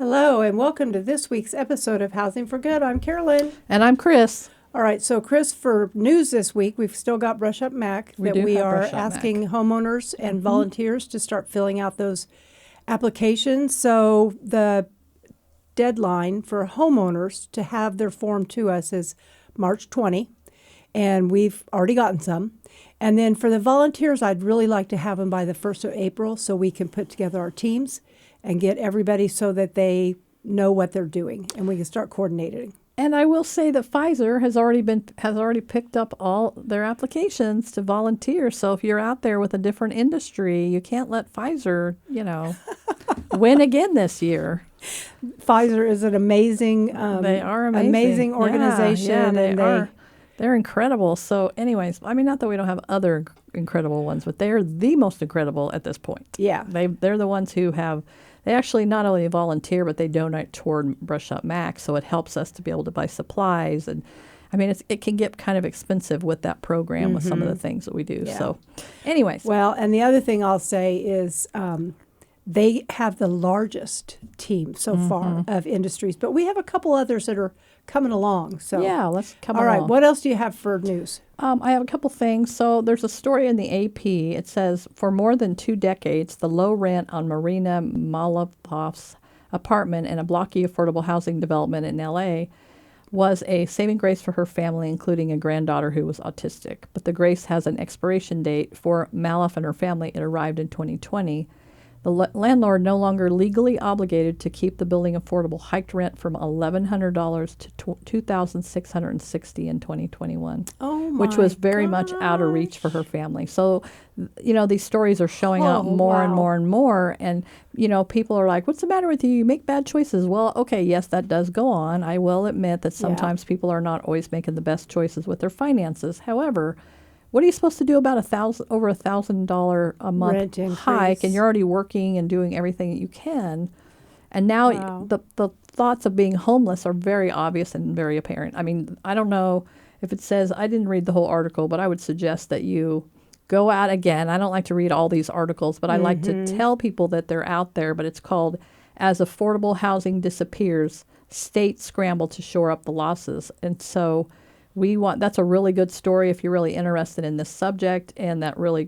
Hello, and welcome to this week's episode of Housing for Good. I'm Carolyn. And I'm Chris. All right, so Chris, for news this week, we've still got Brush Up Mac we are asking homeowners and volunteers to start filling out those applications. So the deadline for homeowners to have their form to us is March 20, and we've already gotten some. And then for the volunteers, I'd really like to have them by the 1st of April so we can put together our teams and get everybody so that they know what they're doing and we can start coordinating. And I will say that Pfizer has already picked up all their applications to volunteer. So if you're out there with a different industry, you can't let Pfizer, win again this year. Pfizer is an amazing, they are amazing organization. Yeah, they are. They're incredible. So anyways, not that we don't have other incredible ones, but they're the most incredible at this point. Yeah. They're the ones who they actually not only volunteer, but they donate toward Brush Up Mac. So it helps us to be able to buy supplies. And it can get kind of expensive with that program with some of the things that we do. Yeah. So anyways. Well, and the other thing I'll say is they have the largest team so far of industries, but we have a couple others that are coming along. So yeah, let's come along. All right, what else do you have for news? I have a couple things. So there's a story in the AP. It says, for more than 2 decades, the low rent on Marina Malakoff's apartment in a blocky affordable housing development in L.A. was a saving grace for her family, including a granddaughter who was autistic. But the grace has an expiration date. For Maloff and her family, it arrived in 2020. The landlord, no longer legally obligated to keep the building affordable, hiked rent from $1,100 to $2,660 in 2021, which was very much out of reach for her family. So, these stories are showing up more and more and more. And, people are like, what's the matter with you? You make bad choices. Well, okay, yes, that does go on. I will admit that sometimes people are not always making the best choices with their finances. However, what are you supposed to do about over $1,000 a month hike, and you're already working and doing everything that you can, and now the thoughts of being homeless are very obvious and very apparent. I don't know if it says, I didn't read the whole article, but I would suggest that you go out again. I don't like to read all these articles, but I like to tell people that they're out there. But it's called "As Affordable Housing Disappears, States Scramble to Shore Up the Losses," and so. That's a really good story if you're really interested in this subject, and that really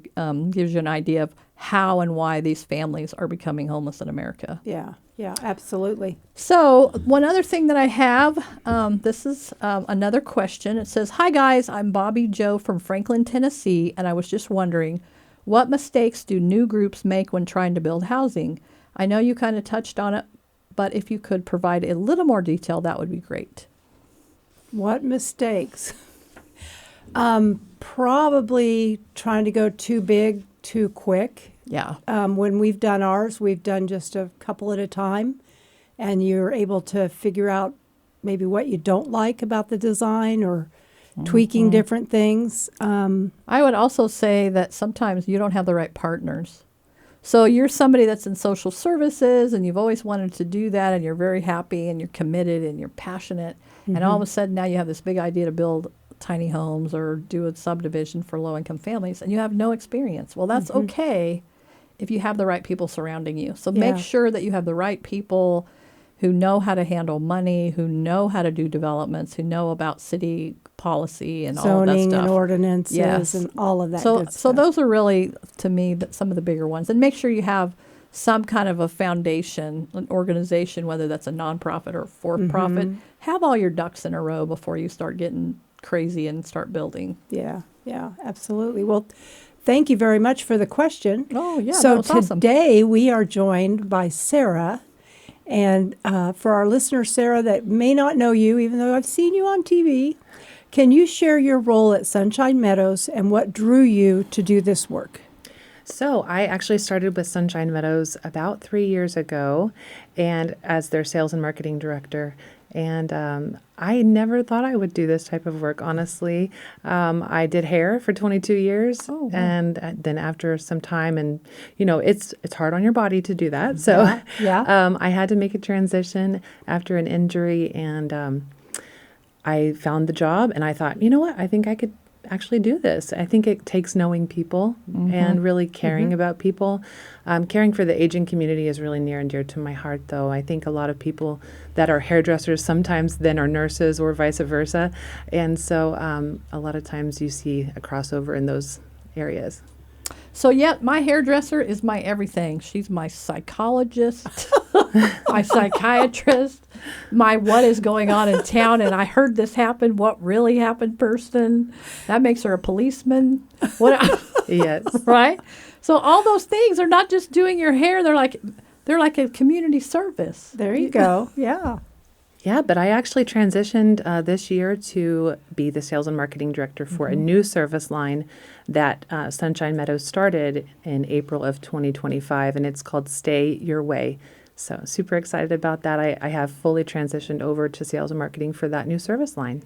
gives you an idea of how and why these families are becoming homeless in America. Yeah, absolutely. So one other thing that I have, this is another question. It says, "Hi guys, I'm Bobby Joe from Franklin, Tennessee, and I was just wondering, what mistakes do new groups make when trying to build housing? I know you kind of touched on it, but if you could provide a little more detail, that would be great." What mistakes? Probably trying to go too big, too quick. Yeah. When we've done ours, we've done just a couple at a time, and you're able to figure out maybe what you don't like about the design or tweaking different things. I would also say that sometimes you don't have the right partners. So you're somebody that's in social services, and you've always wanted to do that, and you're very happy, and you're committed, and you're passionate. And all of a sudden now you have this big idea to build tiny homes or do a subdivision for low-income families, and you have no experience. Well, that's okay if you have the right people surrounding you. So make sure that you have the right people who know how to handle money, who know how to do developments, who know about city policy and all of that stuff. Zoning and ordinances and all of that good stuff. So those are really, to me, some of the bigger ones. And make sure you have some kind of a foundation, an organization, whether that's a nonprofit or for-profit. Have all your ducks in a row before you start getting crazy and start building. Yeah, absolutely. Well, thank you very much for the question. Oh, yeah, so that was awesome. Today we are joined by Sarah. And for our listeners, Sarah, that may not know you, even though I've seen you on TV, can you share your role at Sunshine Meadows and what drew you to do this work? So I actually started with Sunshine Meadows about 3 years ago, and as their sales and marketing director. And I never thought I would do this type of work, honestly. I did hair for 22 years, and then after some time, and it's hard on your body to do that. So I had to make a transition after an injury, and I found the job, and I thought, you know what, I think I could actually do this. I think it takes knowing people and really caring about people. Caring for the aging community is really near and dear to my heart, though. I think a lot of people that are hairdressers sometimes then are nurses or vice versa. And so a lot of times you see a crossover in those areas. So, yeah, my hairdresser is my everything. She's my psychologist, my psychiatrist, my what is going on in town, and I heard this happen, what really happened person. That makes her a policeman. What? Yes. Right? So all those things are not just doing your hair. They're like a community service. There you go. Yeah. Yeah, but I actually transitioned this year to be the sales and marketing director for a new service line that Sunshine Meadows started in April of 2025, and it's called Stay Your Way. So super excited about that. I have fully transitioned over to sales and marketing for that new service line.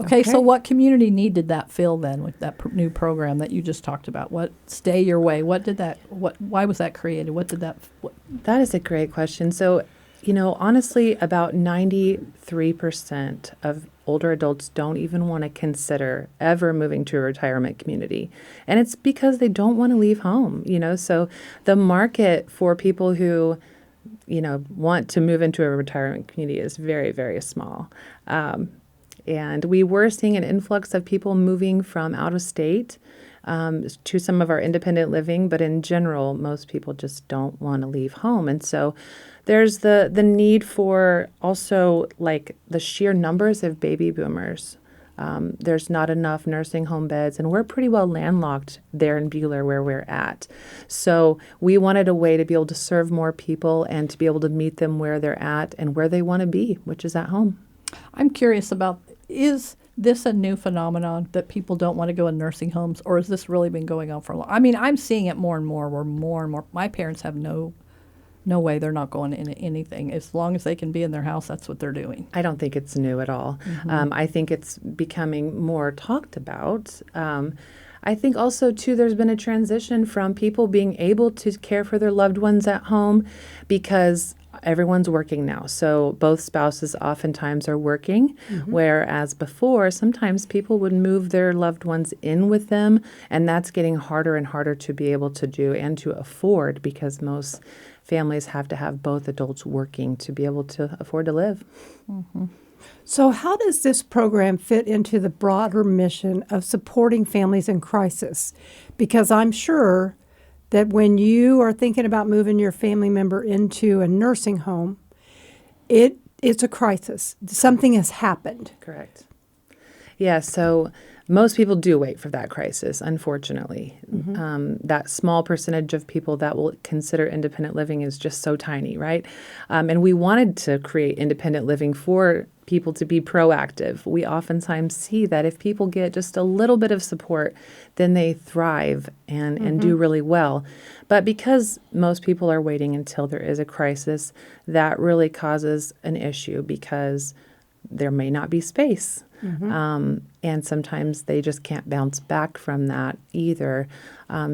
Okay, so what community need did that fill then with that new program that you just talked about? What Stay Your Way? Why was that created? That is a great question. So, honestly, about 93% of older adults don't even want to consider ever moving to a retirement community. And it's because they don't want to leave home, So the market for people who, want to move into a retirement community is very, very small. And we were seeing an influx of people moving from out of state to some of our independent living, but in general, most people just don't want to leave home. And so there's the need for also like the sheer numbers of baby boomers. There's not enough nursing home beds, and we're pretty well landlocked there in Buhler where we're at. So we wanted a way to be able to serve more people and to be able to meet them where they're at and where they want to be, which is at home. I'm curious about, is this a new phenomenon that people don't want to go in nursing homes, or has this really been going on for a long? I mean, I'm seeing it more and more where more and more. My parents have no way they're not going into anything. As long as they can be in their house, that's what they're doing. I don't think it's new at all. I think it's becoming more talked about. I think also, too, there's been a transition from people being able to care for their loved ones at home because everyone's working now. So both spouses oftentimes are working, whereas before, sometimes people would move their loved ones in with them, and that's getting harder and harder to be able to do and to afford because most families have to have both adults working to be able to afford to live. So how does this program fit into the broader mission of supporting families in crisis? Because I'm sure that when you are thinking about moving your family member into a nursing home, it's a crisis. Something has happened. Correct. Yeah, so most people do wait for that crisis, unfortunately. That small percentage of people that will consider independent living is just so tiny, right? And we wanted to create independent living for people to be proactive. We oftentimes see that if people get just a little bit of support, then they thrive and do really well. But because most people are waiting until there is a crisis, that really causes an issue because there may not be space. And sometimes they just can't bounce back from that either.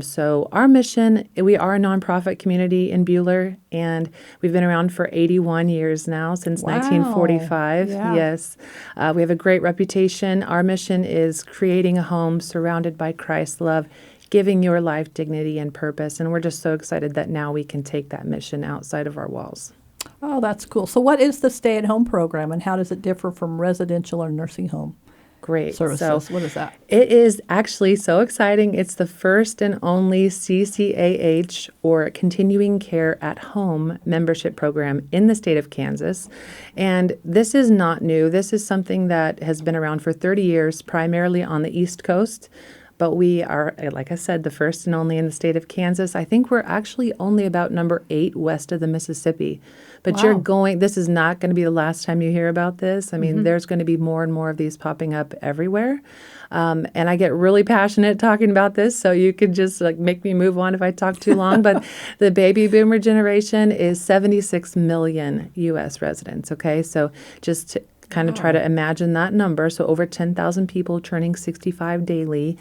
So our mission, we are a nonprofit community in Buhler, and we've been around for 81 years now, since 1945. Yeah. Yes. We have a great reputation. Our mission is creating a home surrounded by Christ's love, giving your life dignity and purpose. And we're just so excited that now we can take that mission outside of our walls. Oh, that's cool. So what is the stay-at-home program, and how does it differ from residential or nursing home Great. services? So What is that? it is actually so exciting. It's the first and only CCAH, or Continuing Care at Home, membership program in the state of Kansas. And this is not new. This is something that has been around for 30 years, primarily on the East Coast. But we are, like I said, the first and only in the state of Kansas. I think we're actually only about number 8 west of the Mississippi. But this is not going to be the last time you hear about this. I mean, there's going to be more and more of these popping up everywhere. And I get really passionate talking about this, so you could just make me move on if I talk too long. But the baby boomer generation is 76 million U.S. residents, okay? So just kind of try to imagine that number. So over 10,000 people turning 65 daily.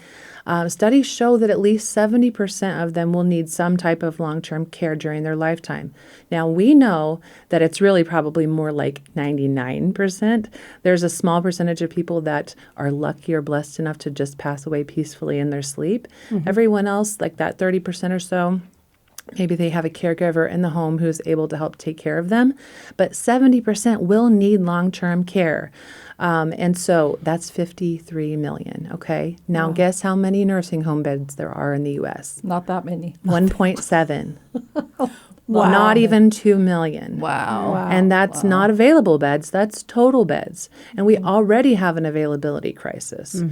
Studies show that at least 70% of them will need some type of long-term care during their lifetime. Now, we know that it's really probably more like 99%. There's a small percentage of people that are lucky or blessed enough to just pass away peacefully in their sleep. Everyone else, like that 30% or so, maybe they have a caregiver in the home who's able to help take care of them, but 70% will need long-term care. And so that's 53 million, okay? Now guess how many nursing home beds there are in the U.S.? Not that many. 1.7. Wow. Not even 2 million. Wow. And that's not available beds, that's total beds. And we already have an availability crisis.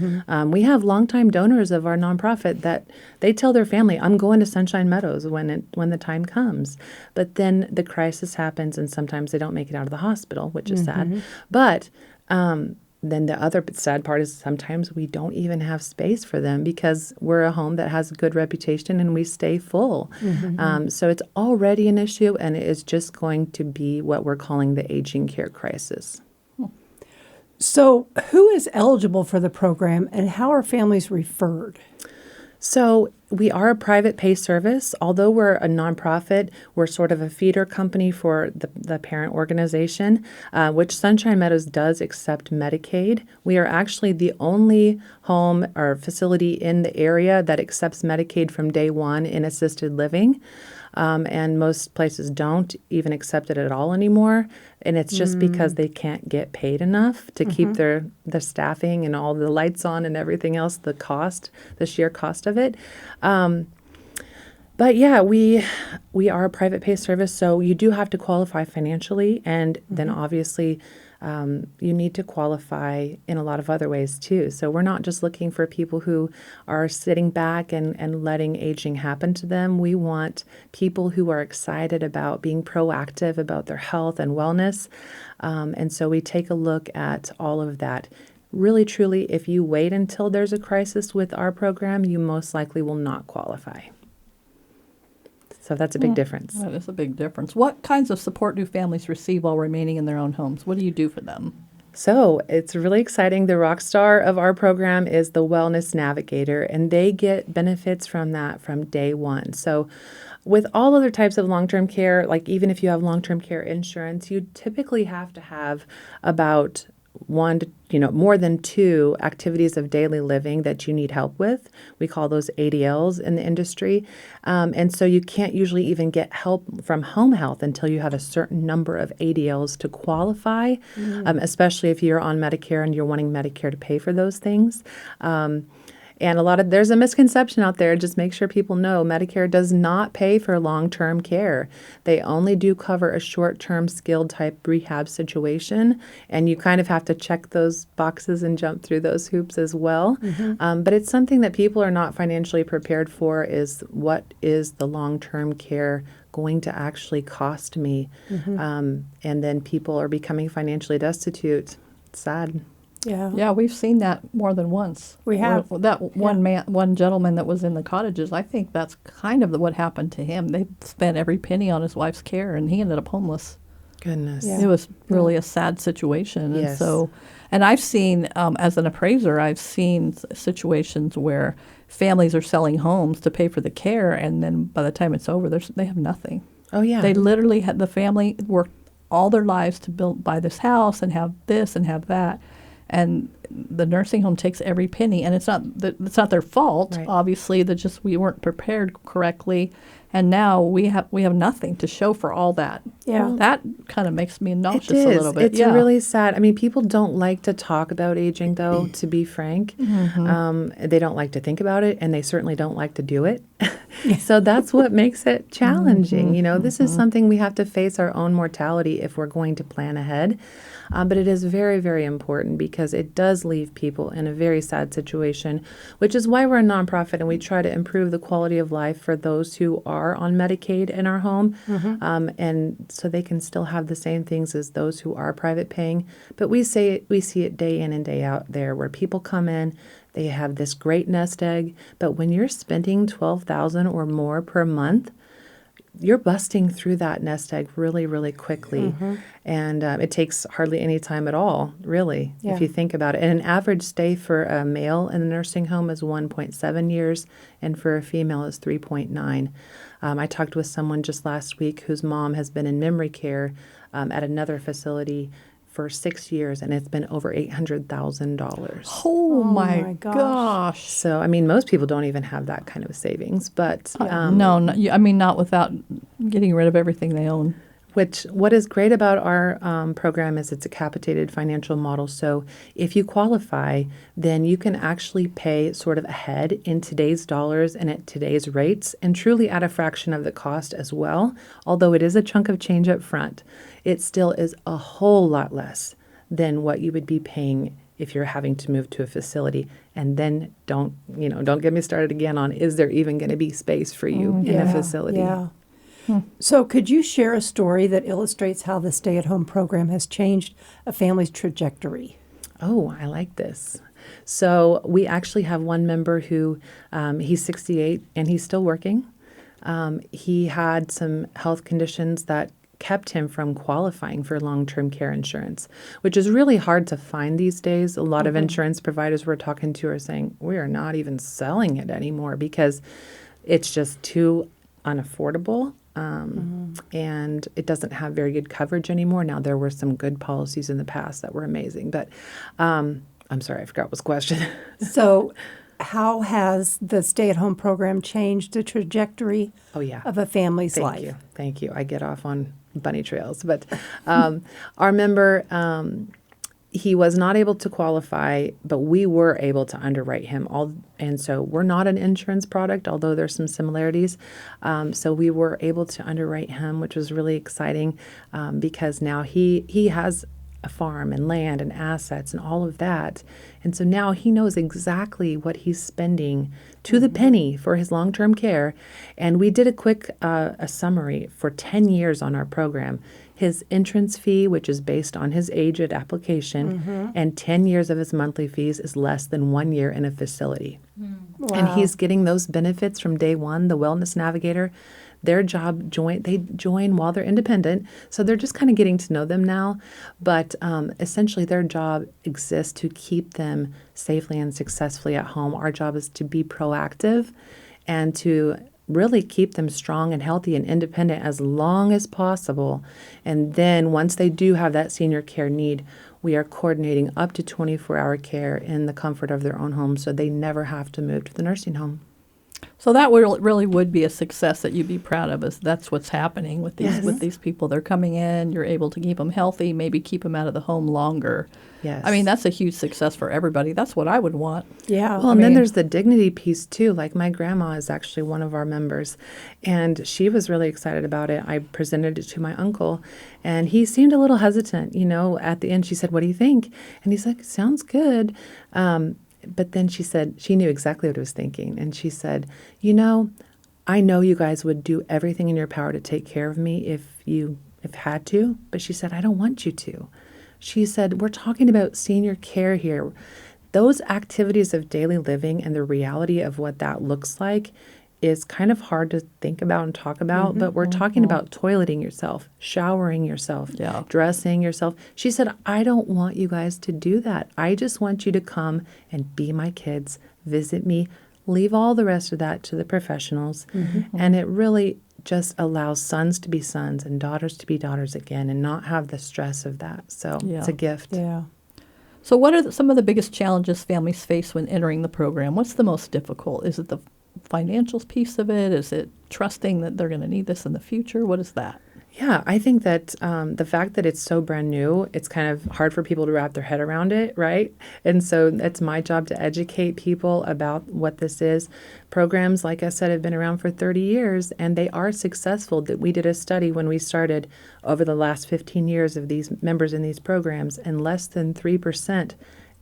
We have longtime donors of our nonprofit that they tell their family, I'm going to Sunshine Meadows when the time comes. But then the crisis happens and sometimes they don't make it out of the hospital, which is sad. But then the other sad part is sometimes we don't even have space for them because we're a home that has a good reputation and we stay full. So it's already an issue, and it is just going to be what we're calling the aging care crisis. So who is eligible for the program and how are families referred? So we are a private pay service. Although we're a nonprofit, we're sort of a feeder company for the parent organization, which Sunshine Meadows does accept Medicaid. We are actually the only home or facility in the area that accepts Medicaid from day one in assisted living. And most places don't even accept it at all anymore. And it's just because they can't get paid enough to keep the staffing and all the lights on and everything else, the sheer cost of it. But yeah, we are a private pay service, so you do have to qualify financially, and then obviously you need to qualify in a lot of other ways too. So we're not just looking for people who are sitting back and letting aging happen to them. We want people who are excited about being proactive about their health and wellness. And so we take a look at all of that. Really, truly, if you wait until there's a crisis with our program, you most likely will not qualify. So that's a big difference. That is a big difference. What kinds of support do families receive while remaining in their own homes? What do you do for them? So it's really exciting. The rock star of our program is the Wellness Navigator, and they get benefits from that from day one. So with all other types of long-term care, like even if you have long-term care insurance, you typically have to have about more than 2 activities of daily living that you need help with. We call those ADLs in the industry. And so you can't usually even get help from home health until you have a certain number of ADLs to qualify, especially if you're on Medicare and you're wanting Medicare to pay for those things. And there's a misconception out there. Just make sure people know Medicare does not pay for long-term care. They only do cover a short-term skilled type rehab situation. And you kind of have to check those boxes and jump through those hoops as well. But it's something that people are not financially prepared for, is what is the long-term care going to actually cost me? And then people are becoming financially destitute. It's sad. Yeah, we've seen that more than once. We have. That one gentleman that was in the cottages, I think that's kind of what happened to him. They spent every penny on his wife's care, and he ended up homeless. Goodness. It was really a sad situation. Yes. And I've seen, as an appraiser, I've seen situations where families are selling homes to pay for the care, and then by the time it's over, they have nothing. Oh, yeah. They literally the family worked all their lives to buy this house and have this and have that. And the nursing home takes every penny, and it's not their fault. Right. Obviously, we weren't prepared correctly, and now we have nothing to show for all that. Yeah. That kind of makes me nauseous It is. a little bit. It's really sad. I mean, people don't like to talk about aging, though, to be frank. They don't like to think about it, and they certainly don't like to do it. So that's what makes it challenging. This is something we have to face our own mortality if we're going to plan ahead. But it is very, very important because it does leave people in a very sad situation, which is why we're a nonprofit and we try to improve the quality of life for those who are on Medicaid in our home. And so they can still have the same things as those who are private paying. But we see it day in and day out there where people come in, they have this great nest egg, but when you're spending $12,000 or more per month, you're busting through that nest egg really, really quickly. And it takes hardly any time at all, really, Yeah. if you think about it. And an average stay for a male in a nursing home is 1.7 years, and for a female is 3.9. I talked with someone just last week whose mom has been in memory care at another facility for 6 years, and it's been over $800,000. Oh, my my gosh. gosh. So, I mean, most people don't even have that kind of savings, but No, I mean, not without getting rid of everything they own. what is great about our program is it's a capitated financial model. So if you qualify, then you can actually pay sort of ahead in today's dollars and at today's rates, and truly at a fraction of the cost as well. Although it is a chunk of change up front, it still is a whole lot less than what you would be paying if you're having to move to a facility. And then don't get me started again on, is there even going to be space for you in a facility? Yeah. So could you share a story that illustrates how the stay-at-home program has changed a family's trajectory? Oh, I like this. So we actually have one member who he's 68 and he's still working. He had some health conditions that kept him from qualifying for long-term care insurance, which is really hard to find these days. A lot of insurance providers we're talking to are saying, we are not even selling it anymore because it's just too unaffordable. And it doesn't have very good coverage anymore. Now, there were some good policies in the past that were amazing, but I'm sorry, I forgot what's the question. So how has the stay-at-home program changed the trajectory Oh, yeah. of a family's Thank life? you. Thank you. I get off on bunny trails, but our member, he was not able to qualify, but we were able to underwrite him. And so we're not an insurance product, although there's some similarities. So we were able to underwrite him, which was really exciting because now he has a farm and land and assets and all of that. And so now he knows exactly what he's spending to the penny for his long-term care. And we did a quick a summary for 10 years on our program. His entrance fee, which is based on his age at application, and 10 years of his monthly fees is less than 1 year in a facility. Wow. And he's getting those benefits from day one. The Wellness Navigator, their job they join while they're independent. So they're just kind of getting to know them now. But essentially their job exists to keep them safely and successfully at home. Our job is to be proactive and to really keep them strong and healthy and independent as long as possible. And then once they do have that senior care need, we are coordinating up to 24-hour care in the comfort of their own home so they never have to move to the nursing home. So that really would be a success that you'd be proud of. Is that's what's happening with these people? They're coming in. You're able to keep them healthy, maybe keep them out of the home longer. Yes. I mean, that's a huge success for everybody. That's what I would want. Yeah. Well, and then there's the dignity piece too. Like my grandma is actually one of our members, and she was really excited about it. I presented it to my uncle, and he seemed a little hesitant. At the end, she said, "What do you think?" And he's like, "Sounds good." But then she said, she knew exactly what I was thinking. And she said, I know you guys would do everything in your power to take care of me if had to. But she said, I don't want you to. She said, we're talking about senior care here. Those activities of daily living and the reality of what that looks like is kind of hard to think about and talk about, but we're talking about toileting yourself, showering yourself, dressing yourself. She said, I don't want you guys to do that. I just want you to come and be my kids, visit me, leave all the rest of that to the professionals. And it really just allows sons to be sons and daughters to be daughters again and not have the stress of that. So it's a gift. Yeah. So what are some of the biggest challenges families face when entering the program? What's the most difficult? Is it the financial piece of it? Is it trusting that they're going to need this in the future? What is that? Yeah, I think that the fact that it's so brand new, it's kind of hard for people to wrap their head around it, right? And so it's my job to educate people about what this is. Programs, like I said, have been around for 30 years, and they are successful. That we did a study when we started over the last 15 years of these members in these programs, and less than 3%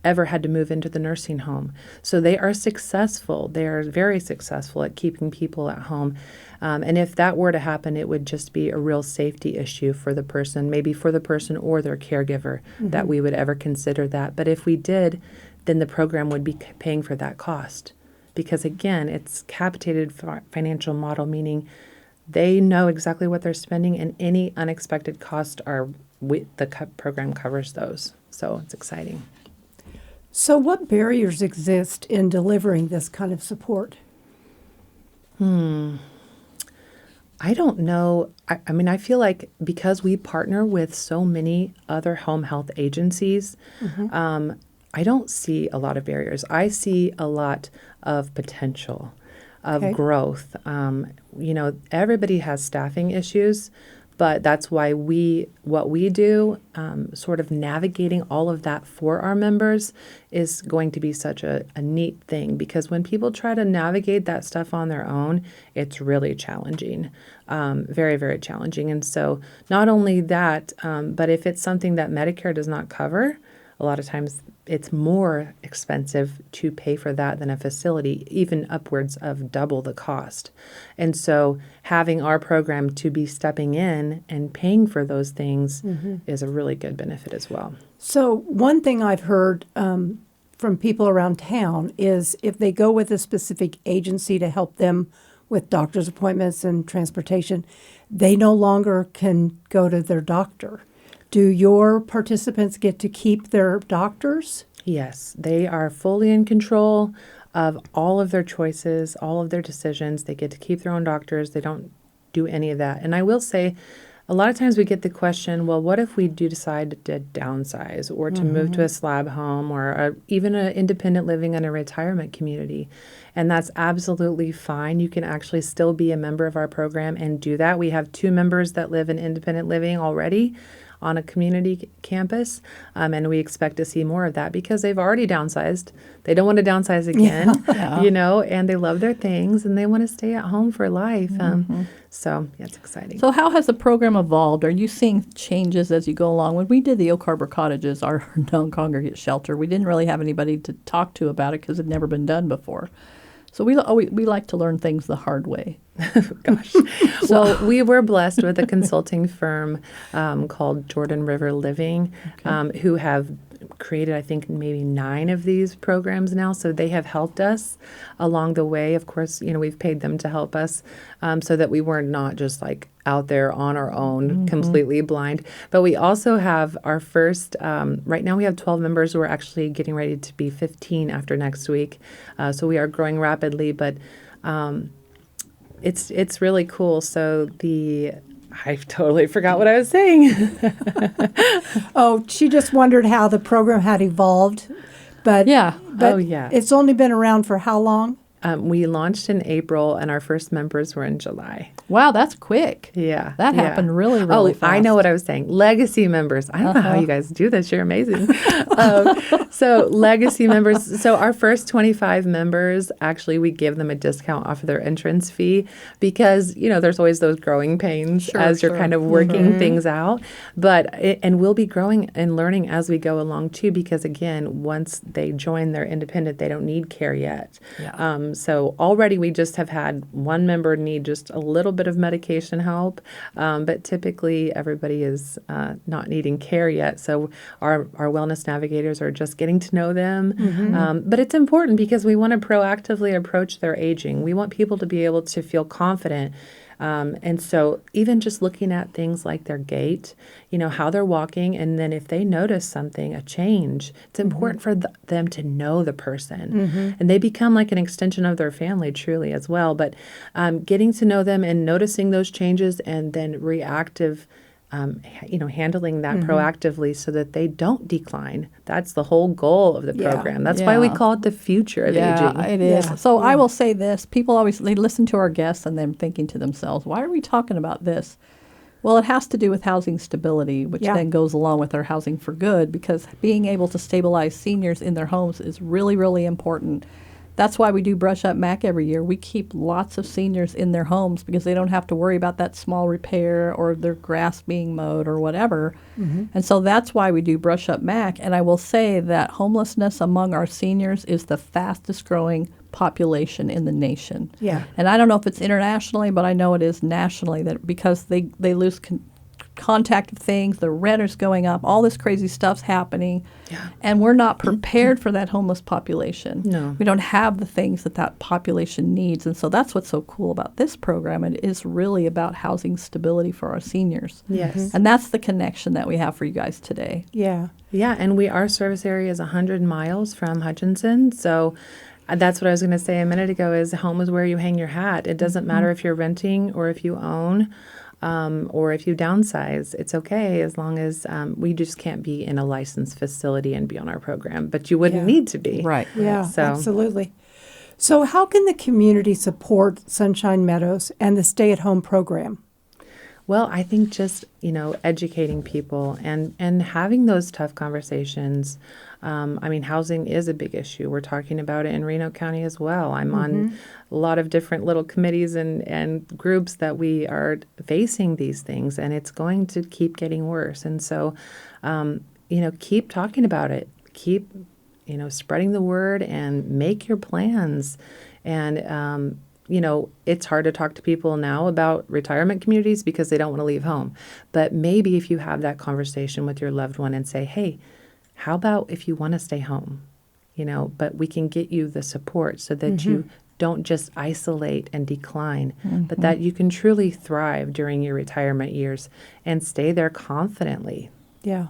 ever had to move into the nursing home. So they are successful. They are very successful at keeping people at home. And if that were to happen, it would just be a real safety issue for the person, maybe for the person or their caregiver, that we would ever consider that. But if we did, then the program would be paying for that cost. Because again, it's capitated financial model, meaning they know exactly what they're spending, and any unexpected costs program covers those. So it's exciting. So what barriers exist in delivering this kind of support? I don't know. I mean, I feel like because we partner with so many other home health agencies, I don't see a lot of barriers. I see a lot of potential, of growth. Everybody has staffing issues, but that's why what we do, sort of navigating all of that for our members is going to be such a neat thing, because when people try to navigate that stuff on their own, it's really challenging, very, very challenging. And so not only that, but if it's something that Medicare does not cover, a lot of times it's more expensive to pay for that than a facility, even upwards of double the cost. And so having our program to be stepping in and paying for those things is a really good benefit as well. So one thing I've heard from people around town is if they go with a specific agency to help them with doctor's appointments and transportation, they no longer can go to their doctor. Do your participants get to keep their doctors? Yes, they are fully in control of all of their choices, all of their decisions. They get to keep their own doctors. They don't do any of that. And I will say, a lot of times we get the question, well, what if we do decide to downsize or to move to a slab home or even an independent living in a retirement community? And that's absolutely fine. You can actually still be a member of our program and do that. We have 2 members that live in independent living already on a community campus, and we expect to see more of that because they've already downsized. They don't want to downsize again, and they love their things and they want to stay at home for life. So it's exciting. So how has the program evolved? Are you seeing changes as you go along? When we did the Oak Harbor Cottages, our non-congregate shelter, we didn't really have anybody to talk to about it because it had never been done before. So we like to learn things the hard way. Gosh. Well, we were blessed with a consulting firm called Jordan River Living, who have created, I think, maybe 9 of these programs now. So they have helped us along the way. Of course, we've paid them to help us so that we were not just like out there on our own, completely blind. But we also have our first, right now we have 12 members. We're actually getting ready to be 15 after next week. So we are growing rapidly, but it's really cool. So I totally forgot what I was saying. Oh, she just wondered how the program had evolved. But it's only been around for how long? We launched in April, and our first members were in July. Wow, that's quick. Yeah. That happened really, really fast. I know what I was saying. Legacy members. I don't know how you guys do this. You're amazing. So legacy members. So our first 25 members, actually, we give them a discount off of their entrance fee because, there's always those growing pains as you're kind of working things out. And we'll be growing and learning as we go along, too, because, again, once they join, they're independent. They don't need care yet. Yeah. So already we just have had one member need just a little bit of medication help, but typically everybody is not needing care yet. So our wellness navigators are just getting to know them. But it's important because we want to proactively approach their aging. We want people to be able to feel confident. And so even just looking at things like their gait, how they're walking, and then if they notice something, a change, it's important for them to know the person. And they become like an extension of their family truly as well. But getting to know them and noticing those changes and then reactive handling that proactively so that they don't decline. That's the whole goal of the program. That's why we call it the future of aging. Yeah, it is. So I will say this. People they listen to our guests and they're thinking to themselves, why are we talking about this? Well, it has to do with housing stability, which then goes along with our Housing for Good, because being able to stabilize seniors in their homes is really, really important. That's why we do Brush Up Mac every year. We keep lots of seniors in their homes because they don't have to worry about that small repair or their grass being mowed or whatever. And so that's why we do Brush Up Mac. And I will say that homelessness among our seniors is the fastest growing population in the nation. Yeah. And I don't know if it's internationally, but I know it is nationally, that because they lose contact of things, the rent is going up, all this crazy stuff's happening, Yeah. and we're not prepared for that homeless population. No. We don't have the things that population needs, and so that's what's so cool about this program. It is really about housing stability for our seniors. Yes. And that's the connection that we have for you guys today. Yeah. Yeah, and our service area is 100 miles from Hutchinson, so that's what I was going to say a minute ago is home is where you hang your hat. It doesn't matter if you're renting or if you own or if you downsize. It's okay as long as we just can't be in a licensed facility and be on our program, but you wouldn't Yeah. need to be. Right. Yeah, So- absolutely. So how can the community support Sunshine Meadows and the stay-at-home program? Well, I think just, educating people and having those tough conversations. Housing is a big issue. We're talking about it in Reno County as well. I'm on a lot of different little committees and groups that we are facing these things, and it's going to keep getting worse. And so, keep talking about it. Keep, spreading the word and make your plans. And, it's hard to talk to people now about retirement communities because they don't want to leave home. But maybe if you have that conversation with your loved one and say, hey, how about if you want to stay home? But we can get you the support so that you don't just isolate and decline, but that you can truly thrive during your retirement years and stay there confidently. Yeah.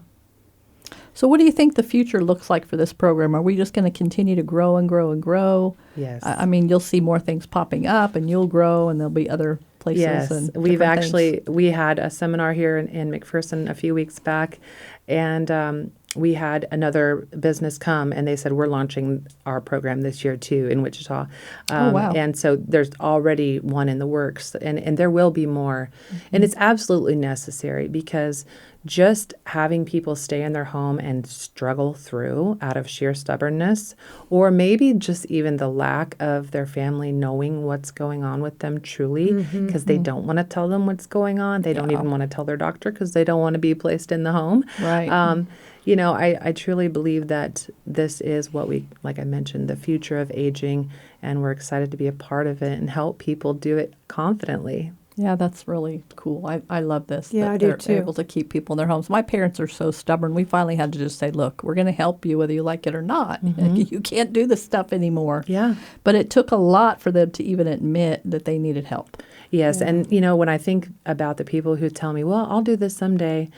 So what do you think the future looks like for this program? Are we just going to continue to grow and grow and grow? Yes. You'll see more things popping up and you'll grow and there'll be other places. Yes, and we've different actually, things. we had a seminar here in McPherson a few weeks back, and we had another business come and they said, we're launching our program this year too in Wichita. Wow. And so there's already one in the works and there will be more. And it's absolutely necessary because just having people stay in their home and struggle through out of sheer stubbornness, or maybe just even the lack of their family knowing what's going on with them truly, because they don't want to tell them what's going on. They don't even want to tell their doctor because they don't want to be placed in the home. Right. I truly believe that this is what we, like I mentioned, the future of aging, and we're excited to be a part of it and help people do it confidently. Yeah, that's really cool. I love this. Yeah, that I do they're too. able to keep people in their homes. My parents are so stubborn. We finally had to just say, look, we're going to help you whether you like it or not. You can't do this stuff anymore. Yeah. But it took a lot for them to even admit that they needed help. Yes. And, when I think about the people who tell me, well, I'll do this someday,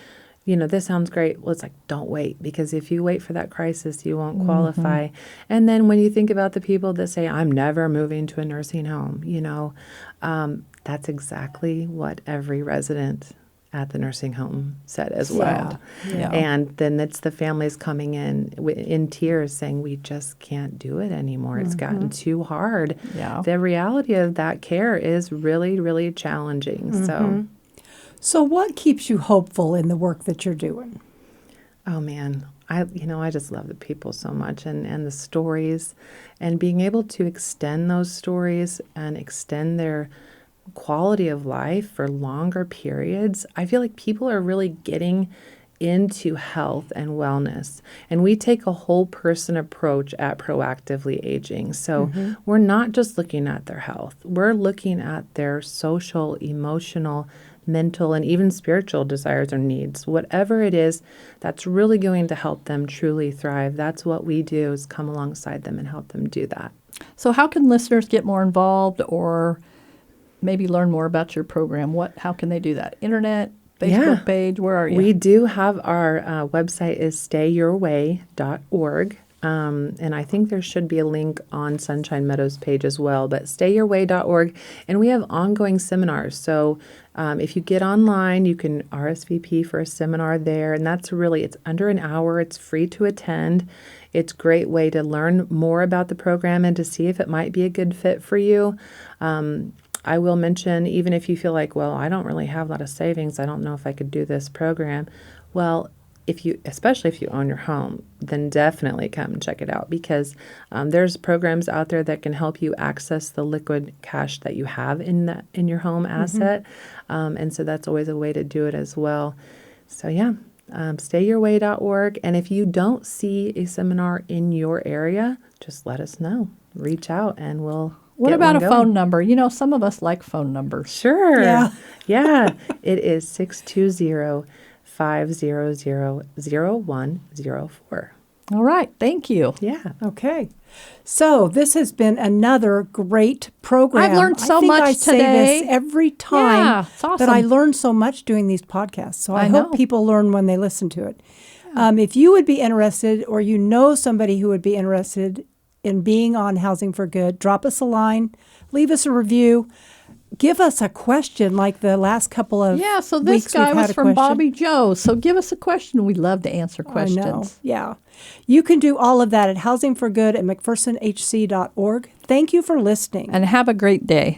this sounds great. Well, it's like, don't wait, because if you wait for that crisis, you won't qualify. And then when you think about the people that say, I'm never moving to a nursing home, that's exactly what every resident at the nursing home said as well. Yeah. And then it's the families coming in tears saying, we just can't do it anymore. It's gotten too hard. Yeah. The reality of that care is really, really challenging. So what keeps you hopeful in the work that you're doing? Oh man, I just love the people so much and the stories, and being able to extend those stories and extend their quality of life for longer periods. I feel like people are really getting into health and wellness, and we take a whole person approach at proactively aging. So we're not just looking at their health, we're looking at their social, emotional, mental, and even spiritual desires or needs. Whatever it is that's really going to help them truly thrive, that's what we do, is come alongside them and help them do that. So how can listeners get more involved or maybe learn more about your program? How can they do that? Internet, Facebook page, where are you? We do have our website is stayyourway.org. And I think there should be a link on Sunshine Meadows page as well, but stayyourway.org. And we have ongoing seminars. So if you get online, you can RSVP for a seminar there. And that's it's under an hour. It's free to attend. It's a great way to learn more about the program and to see if it might be a good fit for you. I will mention, even if you feel like, well, I don't really have a lot of savings, I don't know if I could do this program. Well, especially if you own your home, then definitely come and check it out, because there's programs out there that can help you access the liquid cash that you have in your home asset. And so that's always a way to do it as well. So stayyourway.org. And if you don't see a seminar in your area, just let us know. Reach out and we'll What get about a one phone going. number? You know, some of us like phone numbers. Sure. Yeah. Yeah. It is 620-500-0104. All right. Thank you. Yeah. Okay. So this has been another great program. I've learned so I think much I say today. this every time Yeah, it's that I awesome. learn so much doing these podcasts. So I I hope know. people learn when they listen to it. If you would be interested or you know somebody who would be interested in being on Housing for Good, drop us a line, leave us a review, give us a question like the last couple of Yeah, so this weeks guy we've was had a from question. Bobby Joe. So give us a question. We'd love to answer questions. I know. Yeah. You can do all of that at Housing for Good at McPhersonHC.org. Thank you for listening. And have a great day.